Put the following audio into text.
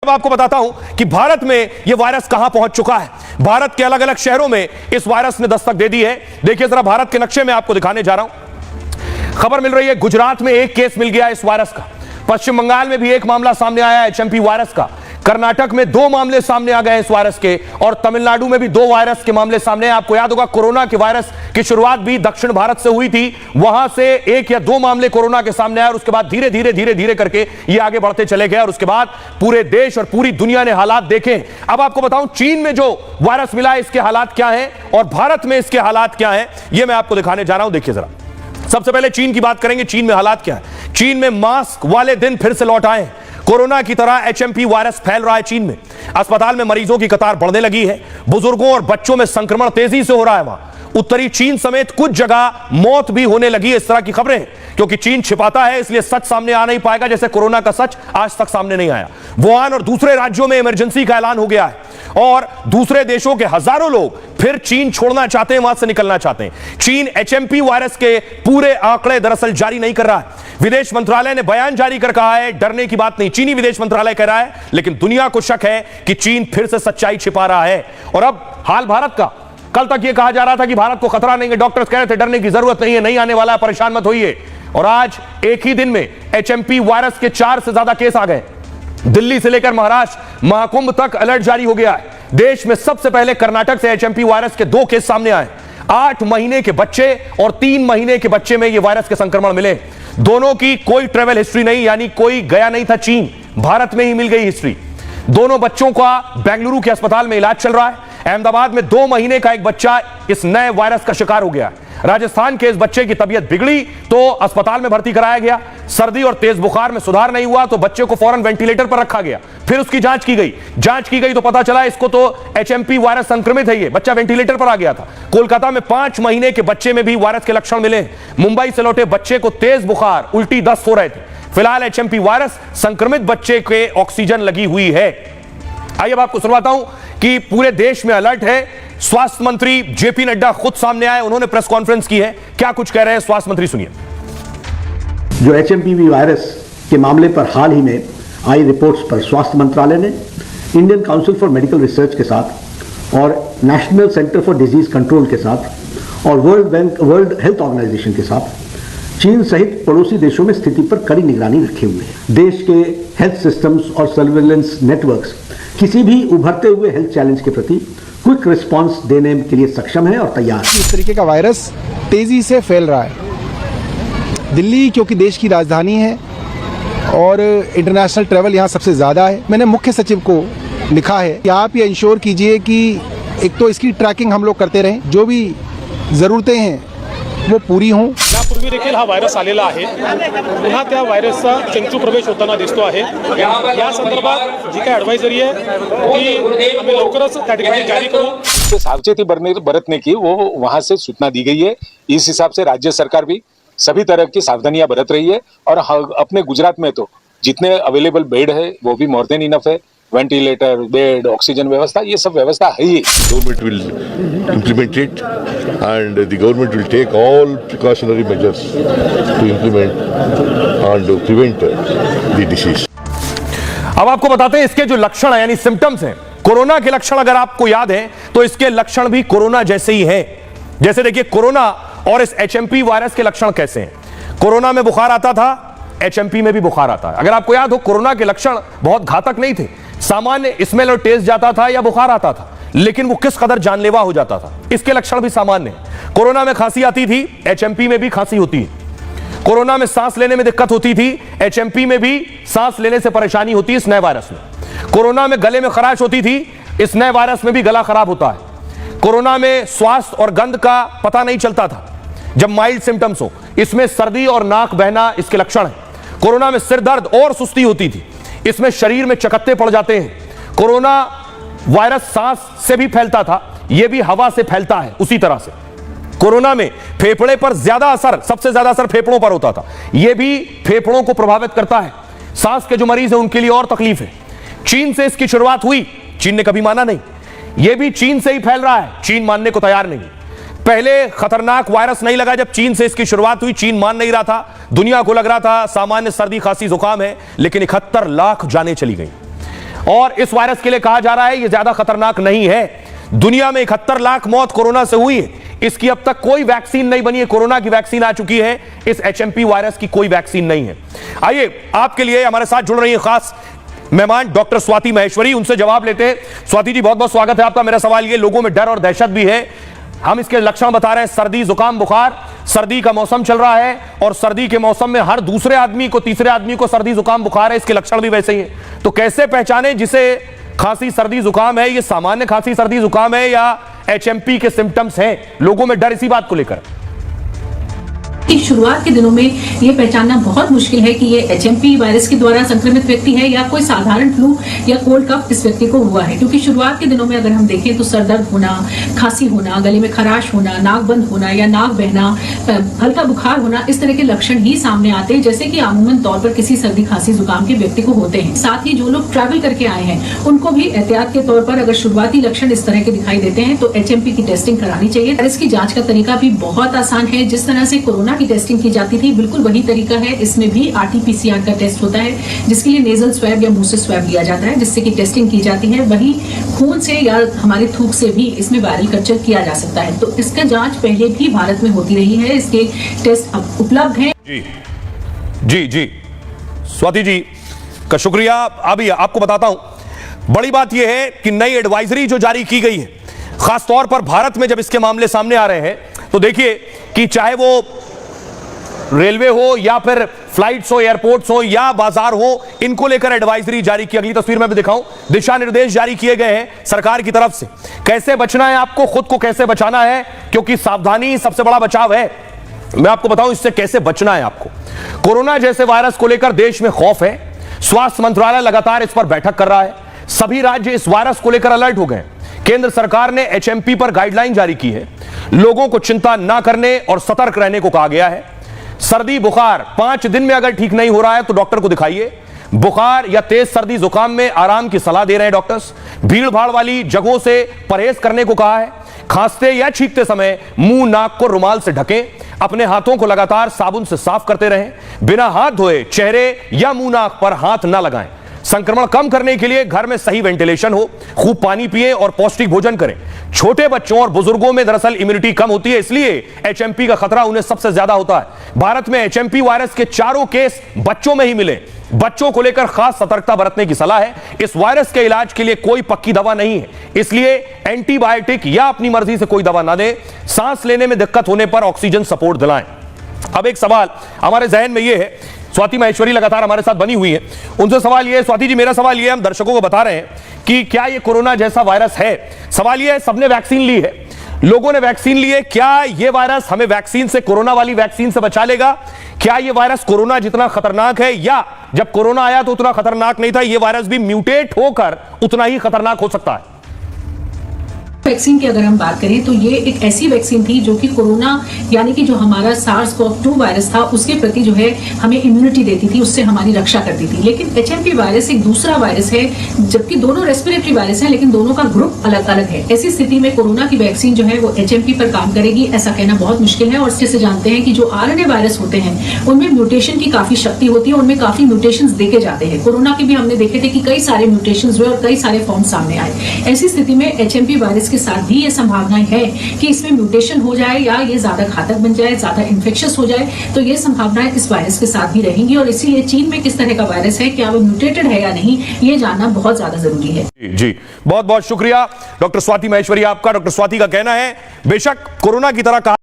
अब आपको बताता हूं कि भारत में यह वायरस कहां पहुंच चुका है। भारत के अलग अलग शहरों में इस वायरस ने दस्तक दे दी है। देखिए जरा भारत के नक्शे में आपको दिखाने जा रहा हूं। खबर मिल रही है गुजरात में एक केस मिल गया इस वायरस का, पश्चिम बंगाल में भी एक मामला सामने आया है एचएमपी वायरस का, कर्नाटक में 2 मामले सामने आ गए इस वायरस के और तमिलनाडु में भी 2 वायरस के मामले सामने आए। आपको याद होगा कोरोना के वायरस की शुरुआत भी दक्षिण भारत से हुई थी, वहां से 1 या 2 मामले कोरोना के सामने आए और उसके बाद धीरे धीरे करके ये आगे बढ़ते चले गए और उसके बाद पूरे देश और पूरी दुनिया ने हालात देखे। अब आपको बताऊं चीन में जो वायरस मिला है इसके हालात क्या हैं और भारत में इसके हालात क्या हैं, यह मैं आपको दिखाने जा रहा हूं। देखिए जरा, सबसे पहले चीन की बात करेंगे। चीन में हालात क्या है? चीन में मास्क वाले दिन फिर से लौट आए। कोरोना की तरह एचएमपी वायरस फैल रहा है चीन में। अस्पताल में मरीजों की कतार बढ़ने लगी है। बुजुर्गों और बच्चों में संक्रमण तेजी से हो रहा है। वहां उत्तरी चीन समेत कुछ जगह मौत भी होने लगी है। इस तरह की खबरें हैं क्योंकि चीन छिपाता है, इसलिए सच सामने आ नहीं पाएगा। जैसे कोरोना का सच आज तक सामने नहीं आया। वुहान और दूसरे राज्यों में इमरजेंसी का ऐलान हो गया है और दूसरे देशों के हजारों लोग फिर चीन छोड़ना चाहते हैं, वहां से निकलना चाहते हैं। चीन एचएमपी वायरस के पूरे आंकड़े दरअसल जारी नहीं कर रहा है। विदेश मंत्रालय ने बयान जारी कर कहा है डरने की बात नहीं, चीनी विदेश मंत्रालय कह रहा है, लेकिन दुनिया को शक है कि चीन फिर से सच्चाई छिपा रहा है। और अब हाल भारत का, कल तक यह कहा जा रहा था कि भारत को खतरा नहीं है, डॉक्टर्स कह रहे थे डरने की जरूरत नहीं है, नहीं आने वाला है, परेशान मत होइए। और आज एक ही दिन में एचएमपी वायरस के 4 से ज्यादा केस आ गए। दिल्ली से लेकर महाराष्ट्र, महाकुंभ तक अलर्ट जारी हो गया है। देश में सबसे पहले कर्नाटक से एचएमपी वायरस के 2 केस सामने आए। 8 महीने के बच्चे और 3 महीने के बच्चे में यह वायरस के संक्रमण मिले। दोनों की कोई ट्रेवल हिस्ट्री नहीं, यानी कोई गया नहीं था चीन, भारत में ही मिल गई हिस्ट्री। दोनों बच्चों का बेंगलुरु के अस्पताल में इलाज चल रहा है। अहमदाबाद में 2 महीने का एक बच्चा इस नए वायरस का शिकार हो गया। राजस्थान के इस बच्चे की तबीयत बिगड़ी तो अस्पताल में भर्ती कराया गया। सर्दी और तेज बुखार में सुधार नहीं हुआ तो बच्चे को फौरन वेंटिलेटर पर रखा गया। फिर उसकी जांच की गई तो पता चला इसको तो एचएमपी वायरस संक्रमित है। ये बच्चा वेंटिलेटर पर आ गया था। कोलकाता में 5 महीने के बच्चे में भी वायरस के लक्षण मिले। मुंबई से लौटे बच्चे को तेज बुखार, उल्टी, दस्त हो रहे थे। फिलहाल एचएमपी वायरस संक्रमित बच्चे के ऑक्सीजन लगी हुई है। आइए अब आपको सुनवाता हूं कि पूरे देश में अलर्ट है। स्वास्थ्य मंत्री जेपी नड्डा खुद सामने आए, उन्होंने प्रेस कॉन्फ्रेंस की है। क्या कुछ कह रहे हैं स्वास्थ्य मंत्री, सुनिए। जो एचएमपी वायरस के मामले पर हाल ही में आई रिपोर्ट्स पर स्वास्थ्य मंत्रालय ने Indian council for medical research के साथ और national centre for disease control के साथ और वर्ल्ड हेल्थ ऑर्गेनाइजेशन के साथ चीन सहित पड़ोसी देशों में स्थिति पर कड़ी निगरानी रखे हुए हैं। देश के हेल्थ सिस्टम्स और सर्विलेंस नेटवर्क्स किसी भी उभरते हुए हेल्थ चैलेंज के प्रति क्विक रिस्पांस देने के लिए सक्षम है और तैयार है। इस तरीके का वायरस तेजी से फैल रहा है। दिल्ली क्योंकि देश की राजधानी है और इंटरनेशनल ट्रैवल यहाँ सबसे ज़्यादा है। मैंने मुख्य सचिव को लिखा है कि आप ये इंश्योर कीजिए कि एक तो इसकी ट्रैकिंग हम लोग करते रहें, जो भी ज़रूरतें हैं वो पूरी हों। यापूर्वी देखील हा व्हायरस आलेला आहे, पुन्हा त्या व्हायरसचा चंचू प्रवेश होताना दिसतो आहे। या संदर्भात जी काय ॲडवायझरी आहे ती आम्ही लवकरच त्या ठिकाणी जारी करू। सावचेती बरतने की वो वहां से सूचना दी गई है। इस हिसाब से राज्य सरकार भी सभी तरह की सावधानियां बरत रही है और अपने गुजरात में तो जितने अवेलेबल बेड है वो भी मोर देन इनफ है। वेंटिलेटर, बेड, ऑक्सीजन व्यवस्था, ये सब व्यवस्था है ही। Government will implement it and the government will take all precautionary measures to implement and to prevent the disease. अब आपको बताते हैं इसके जो लक्षण है यानी सिम्टम्स हैं, कोरोना के लक्षण अगर आपको याद है तो इसके लक्षण भी कोरोना जैसे ही हैं। जैसे देखिए कोरोना और इस एचएमपी वायरस के लक्षण कैसे हैं। कोरोना में बुखार आता था, एचएमपी में भी बुखार आता है। अगर आपको याद हो कोरोना के लक्षण बहुत घातक नहीं थे, सामान्य स्मेल और टेस्ट जाता था या बुखार आता था, लेकिन वो किस कदर जानलेवा हो जाता था। इसके लक्षण भी सामान्य हैं। कोरोना में खांसी आती थी, एचएमपी में भी खांसी होती है। कोरोना में सांस लेने में दिक्कत होती थी, एचएमपी में भी सांस लेने से परेशानी होती है इस नए वायरस में। कोरोना में गले में खराश होती थी, इस नए वायरस में भी गला खराब होता है। कोरोना में श्वास और गंध का पता नहीं चलता था जब माइल्ड सिम्टम्स हो, इसमें सर्दी और नाक बहना इसके लक्षण है। कोरोना में सिर दर्द और सुस्ती होती थी, इसमें शरीर में चकत्ते पड़ जाते हैं। कोरोना वायरस सांस से भी फैलता था, यह भी हवा से फैलता है उसी तरह से। कोरोना में फेफड़े पर ज्यादा असर, सबसे ज्यादा असर फेफड़ों पर होता था, यह भी फेफड़ों को प्रभावित करता है। सांस के जो मरीज हैं उनके लिए और तकलीफ है। चीन से इसकी शुरुआत हुई, चीन ने कभी माना नहीं। यह भी चीन से ही फैल रहा है, चीन मानने को तैयार नहीं। पहले खतरनाक वायरस नहीं लगा जब चीन से इसकी शुरुआत हुई, चीन मान नहीं रहा था, दुनिया को लग रहा था सामान्य सर्दी खांसी जुकाम है, लेकिन 71 लाख जानें चली गई। और इस वायरस के लिए कहा जा रहा है यह ज्यादा खतरनाक नहीं है। दुनिया में 71 लाख मौत कोरोना से हुई है, इसकी अब तक कोई वैक्सीन नहीं बनी है। कोरोना की वैक्सीन आ चुकी है, इस एचएमपी वायरस की कोई वैक्सीन नहीं है। आइए आपके लिए हमारे साथ जुड़ रही है खास मेहमान डॉक्टर स्वाति महेश्वरी, उनसे जवाब लेते हैं। स्वाति जी बहुत बहुत स्वागत है आपका। मेरा सवाल ये, लोगों में डर और दहशत भी है, हम इसके लक्षण बता रहे हैं, सर्दी जुकाम बुखार, सर्दी का मौसम चल रहा है और सर्दी के मौसम में हर दूसरे आदमी को तीसरे आदमी को सर्दी जुकाम बुखार है, इसके लक्षण भी वैसे ही हैं। तो कैसे पहचाने जिसे खांसी सर्दी जुकाम है, ये सामान्य खांसी सर्दी जुकाम है या एचएमपी के सिम्टम्स हैं? लोगों में डर इसी बात को लेकर। कि शुरुआत के दिनों में ये पहचानना बहुत मुश्किल है कि ये एचएमपी वायरस के द्वारा संक्रमित व्यक्ति है या कोई साधारण फ्लू या कोल्ड कफ इस व्यक्ति को हुआ है, क्योंकि शुरुआत के दिनों में अगर हम देखें तो सर दर्द होना, खांसी होना, गले में खराश होना, नाक बंद होना या नाक बहना, हल्का बुखार होना, इस तरह के लक्षण ही सामने आते हैं जैसे कि आमूमन तौर पर किसी सर्दी खांसी जुकाम के व्यक्ति को होते हैं। साथ ही जो लोग ट्रैवल करके आए हैं उनको भी एहतियात के तौर पर अगर शुरुआती लक्षण इस तरह के दिखाई देते हैं तो एचएमपी की टेस्टिंग करानी चाहिए। वायरस की जांच का तरीका भी बहुत आसान है, जिस तरह से कोरोना की टेस्टिंग की जाती थी बिल्कुल वही तरीका है। इसमें भी आरटीपीसीआर का टेस्ट होता है जिसके लिए नेजल स्वैब या मुंह से स्वैब लिया जाता है, जिससे कि टेस्टिंग की जाती है। वही खून से या हमारे थूक से भी इसमें वायरल कल्चर किया जा सकता है। तो इसका जांच पहले भी भारत में होती रही है, इसके टेस्ट अब उपलब्ध हैं। जी स्वाति जी का शुक्रिया। अभी आपको बताता हूं, बड़ी बात यह है कि नई एडवाइजरी जो जारी की गई है, खासतौर पर भारत में जब इसके मामले सामने आ रहे हैं तो देखिए कि चाहे वो रेलवे हो या फिर फ्लाइट्स हो, एयरपोर्ट्स हो या बाजार हो, इनको लेकर एडवाइजरी जारी की। अगली तस्वीर में भी दिखाऊं, दिशा निर्देश जारी किए गए हैं सरकार की तरफ से, कैसे बचना है आपको, खुद को कैसे बचाना है, क्योंकि सावधानी सबसे बड़ा बचाव है। मैं आपको बताऊं इससे कैसे बचना है आपको। कोरोना जैसे वायरस को लेकर देश में खौफ है, स्वास्थ्य मंत्रालय लगातार इस पर बैठक कर रहा है, सभी राज्य इस वायरस को लेकर अलर्ट हो गए। केंद्र सरकार ने एचएमपी पर गाइडलाइन जारी की है, लोगों को चिंता ना करने और सतर्क रहने को कहा गया है। सर्दी बुखार 5 दिन में अगर ठीक नहीं हो रहा है तो डॉक्टर को दिखाइए। बुखार या तेज सर्दी जुकाम में आराम की सलाह दे रहे हैं डॉक्टर्स। भीड़ भाड़ वाली जगहों से परहेज करने को कहा है। खांसते या छींकते समय मुंह नाक को रुमाल से ढकें। अपने हाथों को लगातार साबुन से साफ करते रहें। बिना हाथ धोए चेहरे या मुंह नाक पर हाथ ना लगाएं। संक्रमण कम करने के लिए घर में सही वेंटिलेशन हो, खूब पानी पिएं और पौष्टिक भोजन करें। छोटे बच्चों और बुजुर्गों में दरअसल इम्यूनिटी कम होती है, इसलिए एचएमपी का खतरा उन्हें सबसे ज्यादा होता है। भारत में एचएमपी वायरस के 4 केस बच्चों में ही मिले। बच्चों को लेकर खास सतर्कता बरतने की सलाह है। इस वायरस के इलाज के लिए कोई पक्की दवा नहीं है, इसलिए एंटीबायोटिक या अपनी मर्जी से कोई दवा ना दें। सांस लेने में दिक्कत होने पर ऑक्सीजन सपोर्ट दिलाएं। अब एक सवाल हमारे जहन में यह है, स्वाति महेश्वरी लगातार हमारे साथ बनी हुई है, उनसे सवाल यह है, स्वाति जी मेरा सवाल यह है, हम दर्शकों को बता रहे हैं कि क्या यह कोरोना जैसा वायरस है। सवाल यह है, सबने वैक्सीन ली है, लोगों ने वैक्सीन ली है, क्या यह वायरस हमें वैक्सीन से, कोरोना वाली वैक्सीन से बचा लेगा? क्या यह वायरस कोरोना जितना खतरनाक है, या जब कोरोना आया तो उतना खतरनाक नहीं था, यह वायरस भी म्यूटेट होकर उतना ही खतरनाक हो सकता है? वैक्सीन की अगर हम बात करें तो ये एक ऐसी वैक्सीन थी जो कि कोरोना यानी कि जो हमारा SARS-CoV-2 वायरस था उसके प्रति जो है हमें इम्यूनिटी देती थी, उससे हमारी रक्षा करती थी। लेकिन एचएमपी वायरस एक दूसरा वायरस है, जबकि दोनों रेस्पिरेटरी वायरस हैं लेकिन दोनों का ग्रुप अलग अलग है। ऐसी स्थिति में कोरोना की वैक्सीन जो है वो एचएमपी पर काम करेगी ऐसा कहना बहुत मुश्किल है। और जैसे जानते हैं कि जो आरएनए वायरस होते हैं उनमें म्यूटेशन की काफी शक्ति होती है, उनमें काफी म्यूटेशन देखे जाते हैं। कोरोना के भी हमने देखे थे कि कई सारे म्यूटेशन हुए और कई सारे फॉर्म सामने आए। ऐसी स्थिति में एचएमपी वायरस के साथ भी ये संभावनाएं है कि इसमें म्यूटेशन हो जाए या ये ज्यादा घातक बन जाए, ज्यादा इन्फेक्शियस हो जाए, तो ये संभावनाएं इस वायरस के साथ भी रहेंगी। और इसीलिए चीन में किस तरह का वायरस है, क्या वो म्यूटेटेड है या नहीं, ये जानना बहुत ज्यादा जरूरी है। जी बहुत बहुत शुक्रिया डॉक्टर स्वाति महेश्वरी आपका। डॉक्टर स्वाति का कहना है बेशक कोरोना की तरह कहा